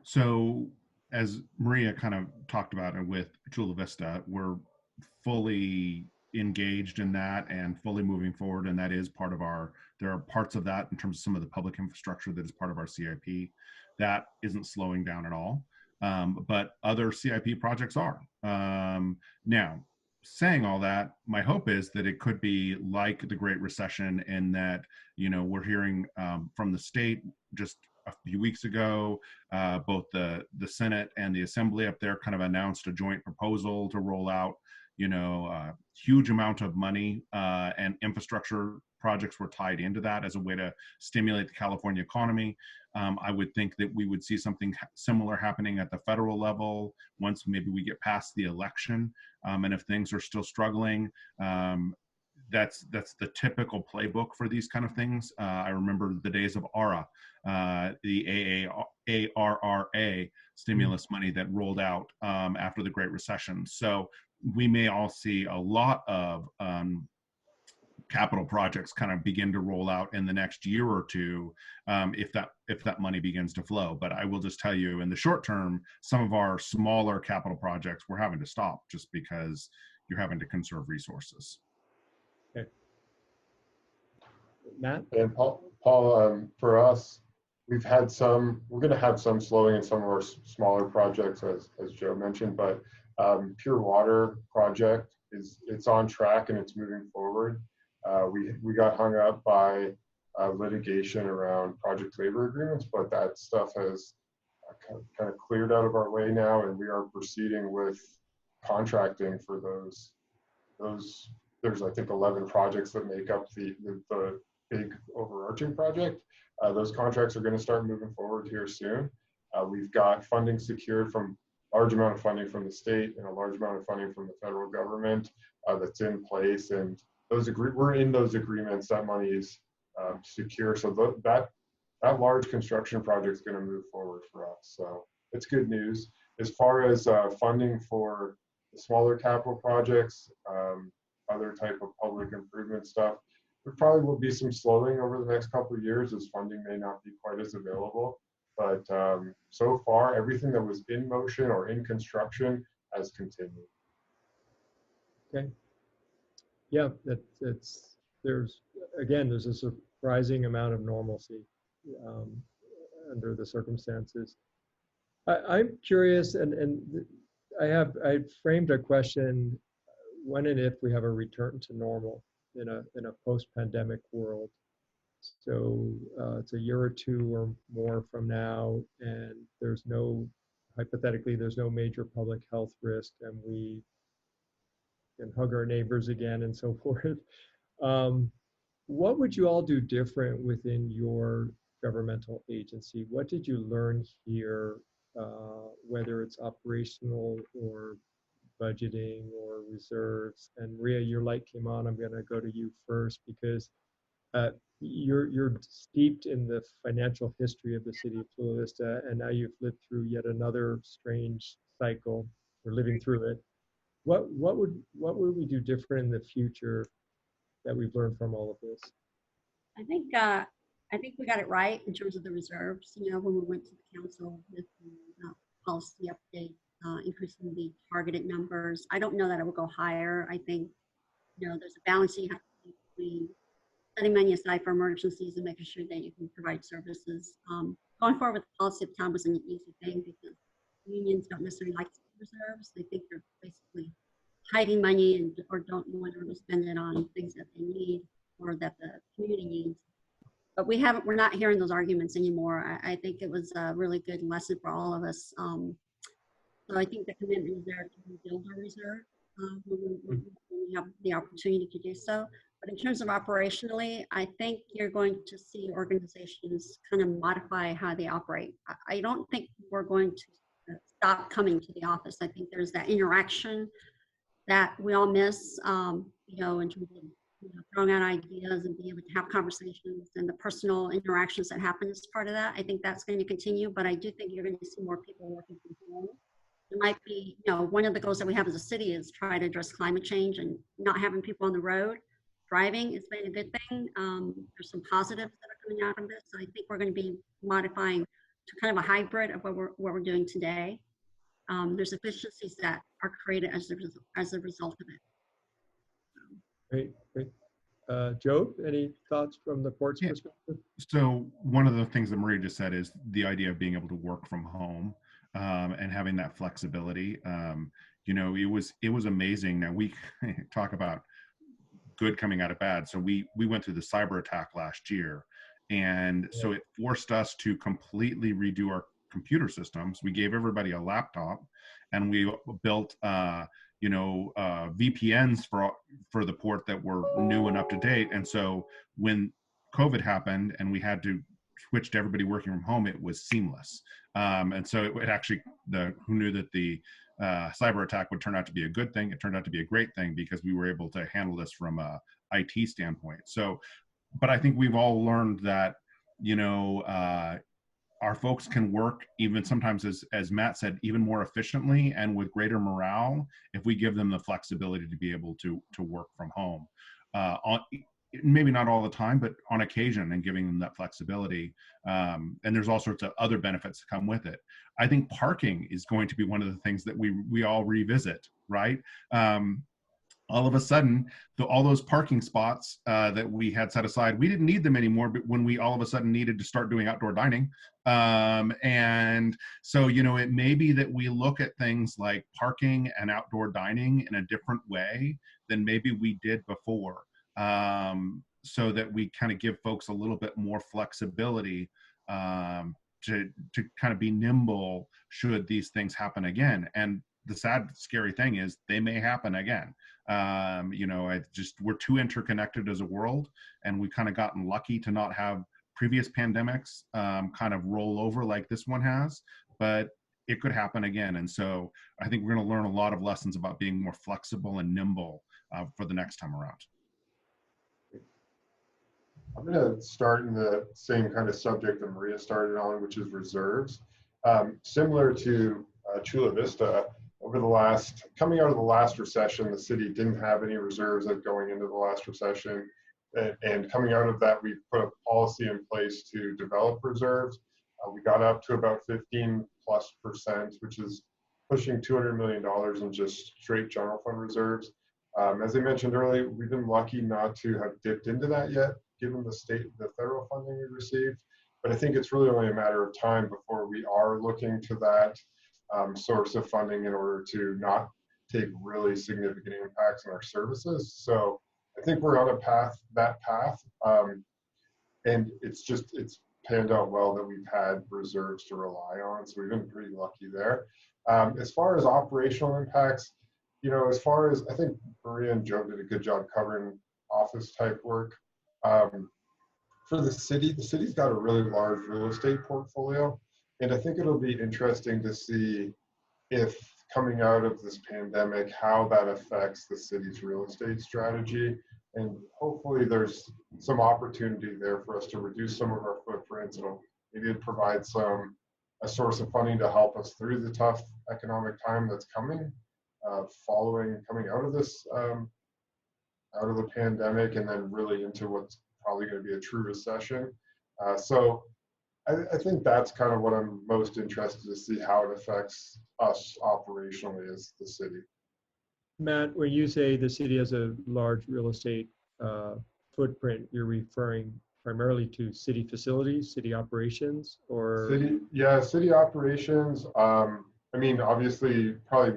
So as Maria kind of talked about it with Chula Vista, we're fully engaged in that and fully moving forward. And that is part of there are parts of that in terms of some of the public infrastructure that is part of our CIP. That isn't slowing down at all. But other CIP projects are. Now, saying all that, my hope is that it could be like the Great Recession in that, you know, we're hearing from the state just a few weeks ago, both the Senate and the Assembly up there kind of announced a joint proposal to roll out, you know, a huge amount of money and infrastructure projects were tied into that as a way to stimulate the California economy. I would think that we would see something similar happening at the federal level once maybe we get past the election. And if things are still struggling, that's the typical playbook for these kind of things. I remember the days of ARRA, the ARRA stimulus money that rolled out after the Great Recession. So we may all see a lot of capital projects kind of begin to roll out in the next year or two if that money begins to flow. But I will just tell you, in the short term, some of our smaller capital projects we're having to stop just because you're having to conserve resources. Okay. Matt? And Paul, for us, we're going to have some slowing in some of our smaller projects, as Joe mentioned, but Pure Water project it's on track and it's moving forward. We got hung up by litigation around project labor agreements, but that stuff has kind of cleared out of our way now, and we are proceeding with contracting for those. There's, I think, 11 projects that make up the big overarching project. Those contracts are going to start moving forward here soon. We've got funding secured from large amount of funding from the state and a large amount of funding from the federal government that's in place, and we're in those agreements. That money is secure, so that large construction project is going to move forward for us. So it's good news. As far as funding for the smaller capital projects, other type of public improvement stuff, there probably will be some slowing over the next couple of years as funding may not be quite as available. But so far, everything that was in motion or in construction has continued. Okay. Yeah, there's a surprising amount of normalcy um, under the circumstances. I'm curious, and I framed a question: when and if we have a return to normal in a post-pandemic world. So it's a year or two or more from now, and hypothetically, there's no major public health risk, and we can hug our neighbors again and so forth. What would you all do different within your governmental agency? What did you learn here, whether it's operational or budgeting or reserves? And Maria, your light came on. I'm going to go to you first because you're steeped in the financial history of the city of Chula Vista, and now you've lived through yet another strange cycle. We're living through it. What would we do different in the future that we've learned from all of this? I think we got it right in terms of the reserves. You know, when we went to the council with the policy update, increasing the targeted numbers. I don't know that it will go higher. I think, you know, there's a balance you have to do between setting money aside for emergencies and making sure that you can provide services. Going forward with the policy of time was an easy thing because unions don't necessarily like reserves. They think they're basically hiding money or don't want to spend it on things that they need or that the community needs. But we're not hearing those arguments anymore. I think it was a really good lesson for all of us. So I think the commitment is there to rebuild our reserve when we have the opportunity to do so. But in terms of operationally, I think you're going to see organizations kind of modify how they operate. I don't think we're going to stop coming to the office. I think there's that interaction that we all miss, you know, in terms of throwing out ideas and being able to have conversations and the personal interactions that happen as part of that. I think that's going to continue, but I do think you're going to see more people working from home. It might be, you know, one of the goals that we have as a city is try to address climate change and not having people on the road. Driving has been a good thing. There's some positives that are coming out of this. So I think we're going to be modifying to kind of a hybrid of what we're doing today. There's efficiencies that are created as a result of it. Great. Joe, any thoughts from the port's perspective? So one of the things that Maria just said is the idea of being able to work from home and having that flexibility. You know, it was amazing. Now we talk about good coming out of bad. So we went through the cyber attack last year, and so it forced us to completely redo our computer systems. We gave everybody a laptop, and we built VPNs for the port that were new and up to date. And so when COVID happened and we had to switch to everybody working from home, it was seamless. And so it actually, who knew that the cyber attack would turn out to be a good thing? It turned out to be a great thing because we were able to handle this from a IT standpoint. So, but I think we've all learned that, you know, our folks can work even sometimes, as Matt said, even more efficiently and with greater morale if we give them the flexibility to be able to work from home. Maybe not all the time, but on occasion, and giving them that flexibility. And there's all sorts of other benefits that come with it. I think parking is going to be one of the things that we all revisit, right? All of a sudden, all those parking spots that we had set aside, we didn't need them anymore, but when we all of a sudden needed to start doing outdoor dining. And so, you know, it may be that we look at things like parking and outdoor dining in a different way than maybe we did before. So that we kind of give folks a little bit more flexibility to kind of be nimble should these things happen again. And the sad, scary thing is they may happen again. You know, we're too interconnected as a world, and we've kind of gotten lucky to not have previous pandemics kind of roll over like this one has, but it could happen again. And so I think we're going to learn a lot of lessons about being more flexible and nimble for the next time around. I'm going to start in the same kind of subject that Maria started on, which is reserves. Similar to Chula Vista, coming out of the last recession, the city didn't have any reserves going into the last recession. And coming out of that, we put a policy in place to develop reserves. We got up to about 15+%, which is pushing $200 million in just straight general fund reserves. As I mentioned earlier, we've been lucky not to have dipped into that yet, given the federal funding we received. But I think it's really only a matter of time before we are looking to that source of funding in order to not take really significant impacts on our services. So I think we're on that path. And it's panned out well that we've had reserves to rely on. So we've been pretty lucky there. As far as operational impacts, as far as, I think Maria and Joe did a good job covering office type work. For the city's got a really large real estate portfolio. And I think it'll be interesting to see if coming out of this pandemic, how that affects the city's real estate strategy. And hopefully there's some opportunity there for us to reduce some of our footprints. Maybe provide a source of funding to help us through the tough economic time that's coming, coming out of this, out of the pandemic, and then really into what's probably going to be a true recession. So I think that's kind of what I'm most interested to see how it affects us operationally as the city. Matt, when you say the city has a large real estate footprint, you're referring primarily to city facilities, city operations, or? City operations. I mean, obviously, probably,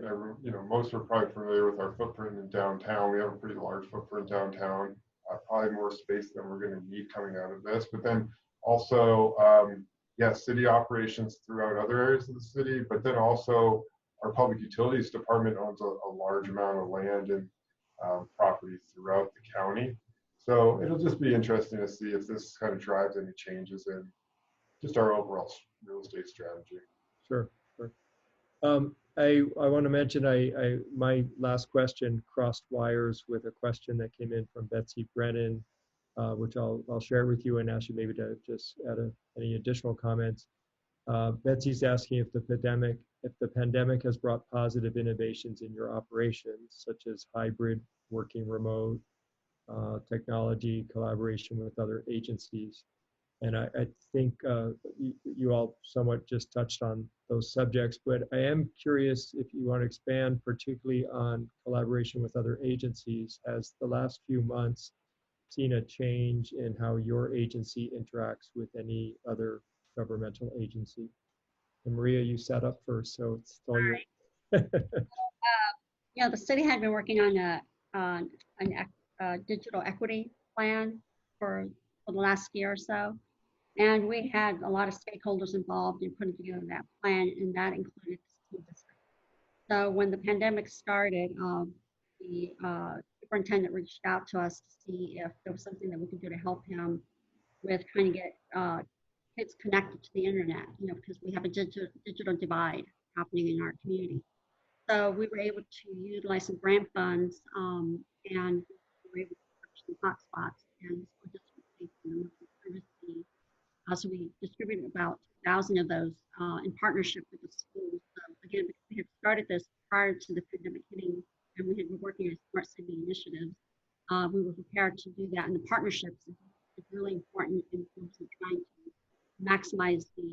most are probably familiar with our footprint in downtown. We have a pretty large footprint downtown, probably more space than we're going to need coming out of this. But then also, city operations throughout other areas of the city, but then also our public utilities department owns a large amount of land and property throughout the county. So it'll just be interesting to see if this kind of drives any changes in just our overall real estate strategy. Sure. I want to mention my last question crossed wires with a question that came in from Betsy Brennan, which I'll share with you and ask you maybe to just add any additional comments. Betsy's asking if the pandemic has brought positive innovations in your operations, such as hybrid working remote, technology, collaboration with other agencies. And I think you all somewhat just touched on those subjects, but I am curious if you want to expand particularly on collaboration with other agencies. Has the last few months seen a change in how your agency interacts with any other governmental agency? And Maria, you sat up first, so it's all you. The city had been working on a digital equity plan for the last year or so. And we had a lot of stakeholders involved in putting together that plan, and that included the school district. So when the pandemic started, the superintendent reached out to us to see if there was something that we could do to help him with trying to get kids connected to the internet, because we have a digital divide happening in our community. So we were able to utilize some grant funds, and we were able to purchase some hotspots and school district safety. So we distributed about 1,000 of those in partnership with the schools. So again, because we had started this prior to the pandemic hitting, and we had been working on smart city initiatives, we were prepared to do that. And the partnerships is really important in terms of trying to maximize the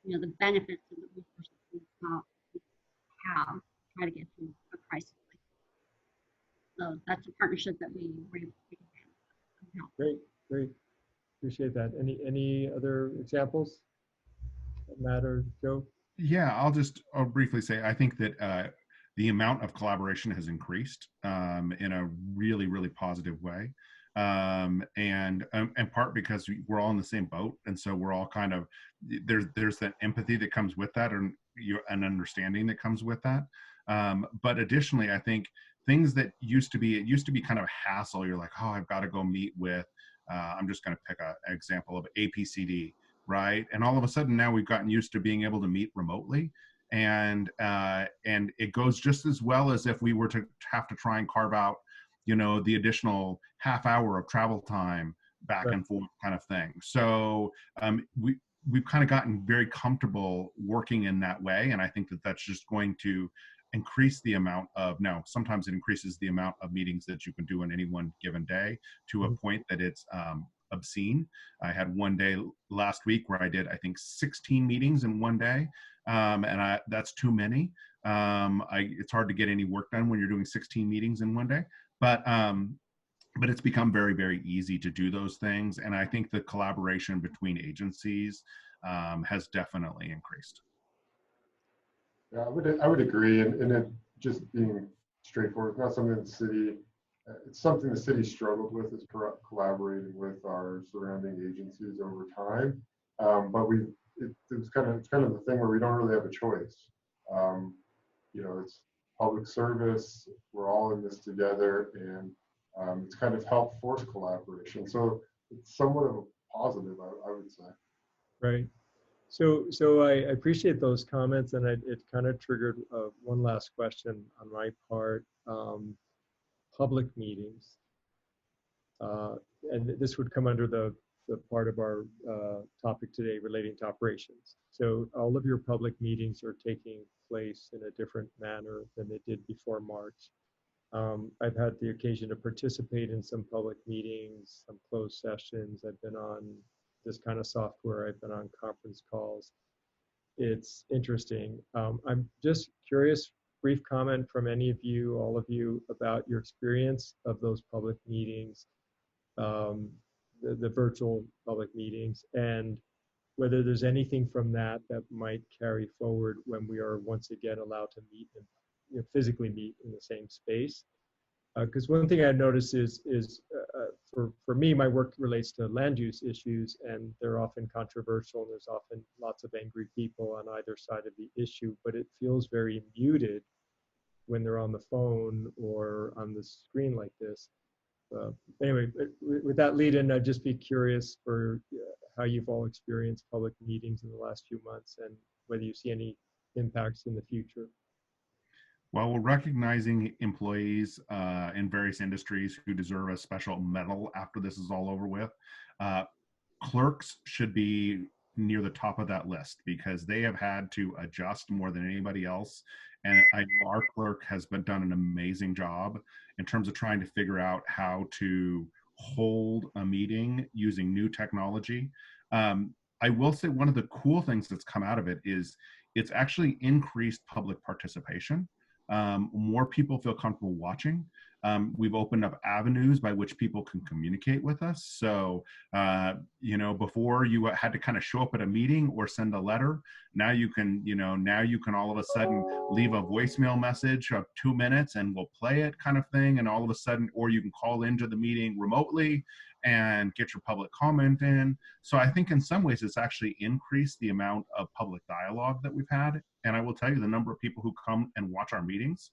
the benefits of the resources we have to try to get through a crisis like this. So that's a partnership that we were able to take advantage of. Great. Appreciate that. Any other examples, Matt or Joe? Yeah, I'll briefly say, I think that the amount of collaboration has increased in a really, really positive way. And part because we're all in the same boat. And so we're all kind of, there's that empathy that comes with that, and an understanding that comes with that. But additionally, I think things that used to be kind of a hassle. You're like, oh, I've got to go meet with, I'm just going to pick an example of APCD, right? And all of a sudden now we've gotten used to being able to meet remotely. And it goes just as well as if we were to have to try and carve out, the additional half hour of travel time back and forth kind of thing. So we've kind of gotten very comfortable working in that way. And I think that that's just going to increase the amount of, now sometimes it increases the amount of meetings that you can do in any one given day to a point that it's obscene. I had one day last week where I did, I think, 16 meetings in one day, and that's too many. It's hard to get any work done when you're doing 16 meetings in one day, but it's become very, very easy to do those things. And I think the collaboration between agencies has definitely increased. Yeah, I would agree. And it just being straightforward, it's not something the city, it's something the city struggled with, is collaborating with our surrounding agencies over time. But it's kind of the thing where we don't really have a choice. You know, it's public service, we're all in this together, and it's kind of helped force collaboration. So it's somewhat of a positive, I would say. Right. So I appreciate those comments, and it kind of triggered one last question on my part. Public meetings, and this would come under the part of our topic today relating to operations. So all of your public meetings are taking place in a different manner than they did before March. I've had the occasion to participate in some public meetings, some closed sessions. I've been on this kind of software. I've been on conference calls. It's interesting. I'm just curious, brief comment from any of you, all of you, about your experience of those public meetings, the virtual public meetings, and whether there's anything from that that might carry forward when we are once again allowed to meet and physically meet in the same space. Because one thing I noticed is for me, my work relates to land use issues, and they're often controversial, and there's often lots of angry people on either side of the issue, but it feels very muted when they're on the phone or on the screen like this. Anyway, with that lead in, I'd just be curious for how you've all experienced public meetings in the last few months and whether you see any impacts in the future. Well, we're recognizing employees in various industries who deserve a special medal after this is all over with. Clerks should be near the top of that list because they have had to adjust more than anybody else. And I know our clerk has done an amazing job in terms of trying to figure out how to hold a meeting using new technology. I will say one of the cool things that's come out of it is it's actually increased public participation. More people feel comfortable watching. We've opened up avenues by which people can communicate with us. So, you know, before you had to kind of show up at a meeting or send a letter. Now you can, all of a sudden leave a voicemail message of 2 minutes and we'll play it kind of thing. And all of a sudden, or you can call into the meeting remotely and get your public comment in. So I think in some ways it's actually increased the amount of public dialogue that we've had. And I will tell you the number of people who come and watch our meetings.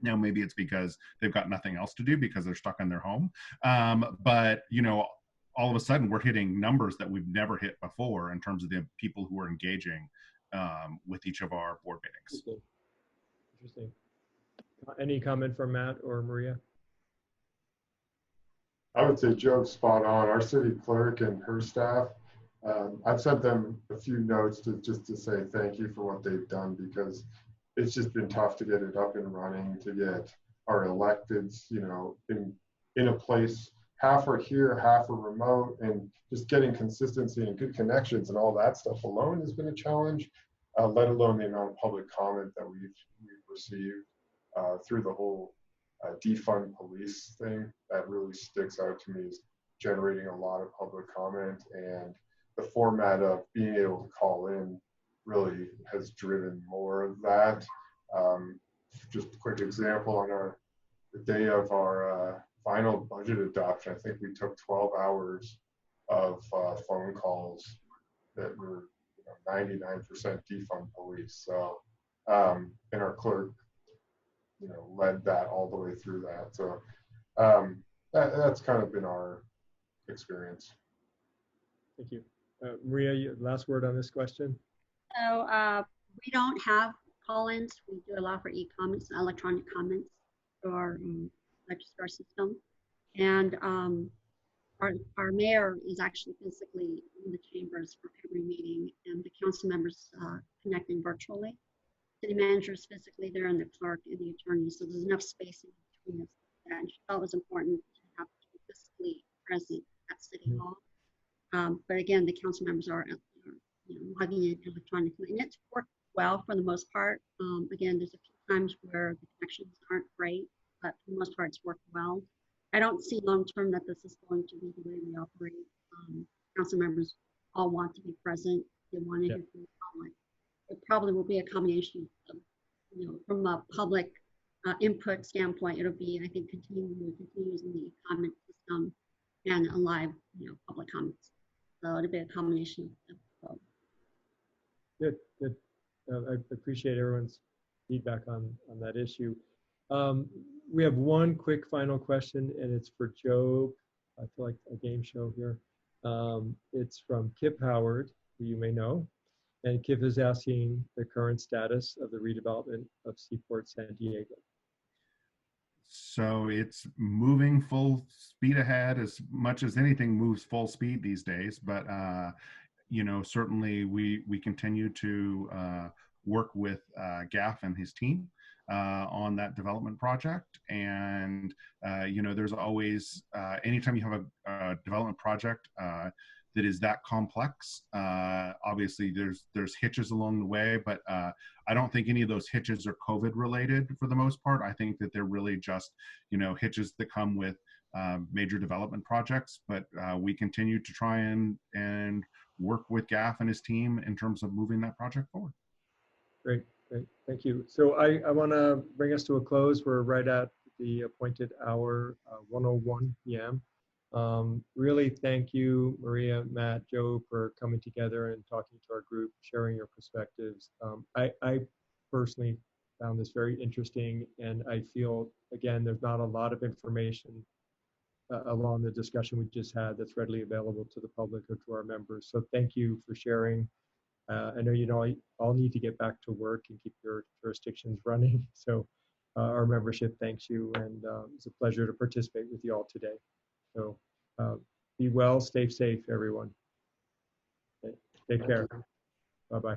Now, maybe it's because they've got nothing else to do because they're stuck in their home. But, you know, all of a sudden we're hitting numbers that we've never hit before in terms of the people who are engaging with each of our board meetings. Interesting. Any comment from Matt or Maria? I would say Joe's spot on. Our city clerk and her staff, I've sent them a few notes just to say thank you for what they've done, because it's just been tough to get it up and running, to get our electeds, you know, in a place. Half are here, half are remote, and just getting consistency and good connections and all that stuff alone has been a challenge, let alone the amount of public comment that we've received through the whole defund police thing. That really sticks out to me, is generating a lot of public comment, and the format of being able to call in really has driven more of that. Just a quick example, on the day of our final budget adoption, I think we took 12 hours of phone calls that were 99% defund police. So, and our clerk, led that all the way through that. So that's kind of been our experience. Thank you. Maria, last word on this question? So we don't have call-ins. We do allow for e-comments and electronic comments through our registrar system. And our mayor is actually physically in the chambers for every meeting, and the council members connecting virtually. City manager is physically there, and the clerk and the attorney, so there's enough space in between us. And she thought it was important to have to be physically present at City Hall. But again, the council members are logging in electronically, and it's worked well for the most part. Again, there's a few times where the connections aren't great, but for the most part, it's worked well. I don't see long term that this is going to be the way we operate. Council members all want to be present. They want to hear from the public. It probably will be a combination of, from a public input standpoint, it'll be, I think, continuing using the comment system and a live, public comments. So it'll be a combination of both. Good, good. I appreciate everyone's feedback on that issue. We have one quick final question, and it's for Joe. I feel like a game show here. It's from Kip Howard, who you may know. And Kip is asking the current status of the redevelopment of Seaport San Diego. So it's moving full speed ahead, as much as anything moves full speed these days. But certainly we continue to work with Gaff and his team on that development project. And there's always anytime you have a development project that is that complex, obviously there's hitches along the way, but I don't think any of those hitches are COVID related for the most part. I think that they're really just hitches that come with major development projects. But we continue to try and work with Gaff and his team in terms of moving that project forward. Great, great, thank you. So I want to bring us to a close. We're right at the appointed hour, 1:01 p.m. Really thank you, Maria, Matt, Joe, for coming together and talking to our group, sharing your perspectives. I personally found this very interesting, and I feel, again, there's not a lot of information along the discussion we just had that's readily available to the public or to our members. So thank you for sharing. I know all need to get back to work and keep your jurisdictions running. So our membership thanks you, and it's a pleasure to participate with you all today. So be well, stay safe, everyone. Okay. Take care. Bye-bye.